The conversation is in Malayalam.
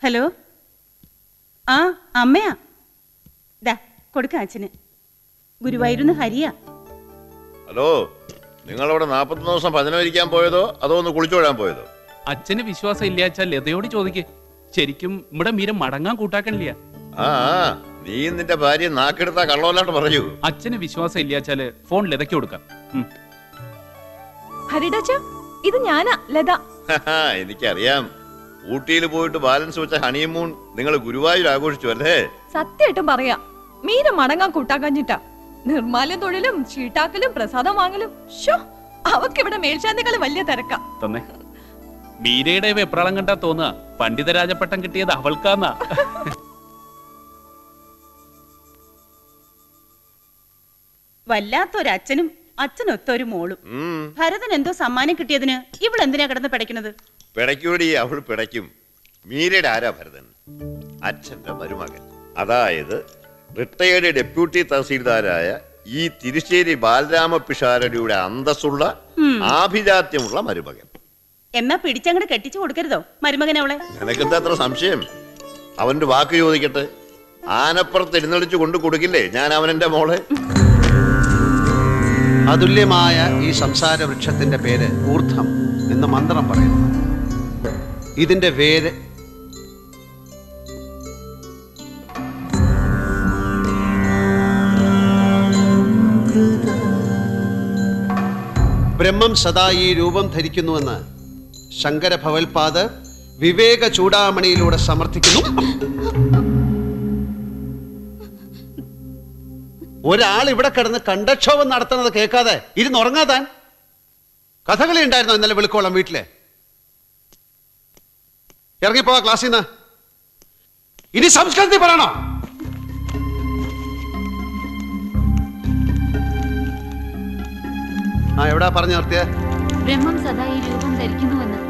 ഹലോ, ആ അമ്മയാ. ദാ കൊടുക്ക അച്ഛന്. ഗുരുവായൂരുന്ന് ഹരിയാ. ഹലോ, നിങ്ങളവിടെ 41 ദിവസം ഭജനമിരിക്കാൻ പോയതോ അതോ ഒന്ന് കുളിച്ചോഴാൻ പോയതോ? അച്ഛന് വിശ്വാസം ഇല്ലാച്ചാ ലതയോട് ചോദിക്ക്. ശരിക്കും ഇവിടെ മീര മടങ്ങാൻ കൂട്ടാക്കണില്ല. ആ, നീ നിന്റെ ഭാര്യ നാക്കെടുത്താ കള്ളവല്ലാണ്ട് പറയൂ. അച്ഛന് വിശ്വാസം ഇല്ലാച്ചാല് ഫോൺ ലതയ്ക്ക് കൊടുക്കാം. ഹരിടാച്ച, ഇത് ഞാനാ ലത. എനിക്കറിയാം. ഊട്ടിയിൽ പോയിട്ട് ബാലൻസ് വെച്ച ഹണിമൂൺ നിങ്ങൾ ഗുരുവായൂർ ആഘോഷിച്ചു അല്ലേ? സത്യമായിട്ടും പറയാ, മീര മടങ്ങാൻ കൂട്ടാക്കഞ്ഞിട്ടാ. നിർമ്മാല്യം തൊഴിലും ചീട്ടാക്കലും പ്രസാദം വാങ്ങലും അവക്കിവിടെ മേൽശാന്തികള് വലിയ തിരക്കാ. തന്നെ മീരയുടെ വെപ്രാളം കണ്ടാ തോന്നുക പണ്ഡിതരാജപ്പട്ടം കിട്ടിയത് അവൾക്കാന്നാ. വല്ലാത്തൊരച്ഛനും അച്ഛനൊത്തൊരു മോളും. ഭരതൻ എന്തോ സമ്മാനം കിട്ടിയതിന് ഇവളെന്തിനാ കിടന്ന് പിടയ്ക്കുന്നത്? പിടയ്ക്കൂടി, അവൾ പിടയ്ക്കും. മീരയുടെ ആരാ ഭരതൻ? അച്ഛന്റെ മരുമകൻ. അതായത് റിട്ടയേർഡ് ഡെപ്യൂട്ടി തഹസീൽദാരായ ഈ തിരുശ്ശേരി ബാലരാമ പിഷാരടിയുടെ അന്തസ്സുള്ള ആഭിജാത്യമുള്ള മരുമകൻ. എന്നാ പിടിച്ചങ്ങോട്ട് കെട്ടിച്ചു കൊടുക്കരുതോ മരുമകൻ അവളെ? നിനക്കെന്താ അത്ര സംശയം? അവന്റെ വാക്ക് ചോദിക്കട്ടെ. ആനപ്പുറത്ത് എഴുന്നള്ളിച്ചു കൊണ്ടു കൊടുക്കില്ലേ ഞാൻ അവനെന്റെ മോളെ? അതുല്യമായ ഈ സംസാര വൃക്ഷത്തിന്റെ പേര് ഊർധ്വം എന്ന് മന്ത്രം പറയുന്നു. ഇതിന്റെ വേര് ബ്രഹ്മം സദാ ഈ രൂപം ധരിക്കുന്നുവെന്ന് ശങ്കര ഭവൽപാദർ വിവേക ചൂടാമണിയിലൂടെ സമർത്ഥിക്കുന്നു. ഒരാൾ ഇവിടെ കിടന്ന് കണ്ടക്ഷോഭം നടത്തുന്നത് കേൾക്കാതെ ഇരുന്നുറങ്ങാതാൻ. കഥകളി ഉണ്ടായിരുന്നോ ഇന്നലെ വെളുക്കോളം വീട്ടിലെ? ഇറങ്ങിപ്പോവാ ക്ലാസ്സിൽ നിന്ന്. ഇനി സംസ്കൃതി പറയണോ? ആ, എവിടാ പറഞ്ഞു നിർത്തിയ? ബ്രഹ്മം സദാ ഈ രൂപം ധരിക്കുന്നുവെന്ന്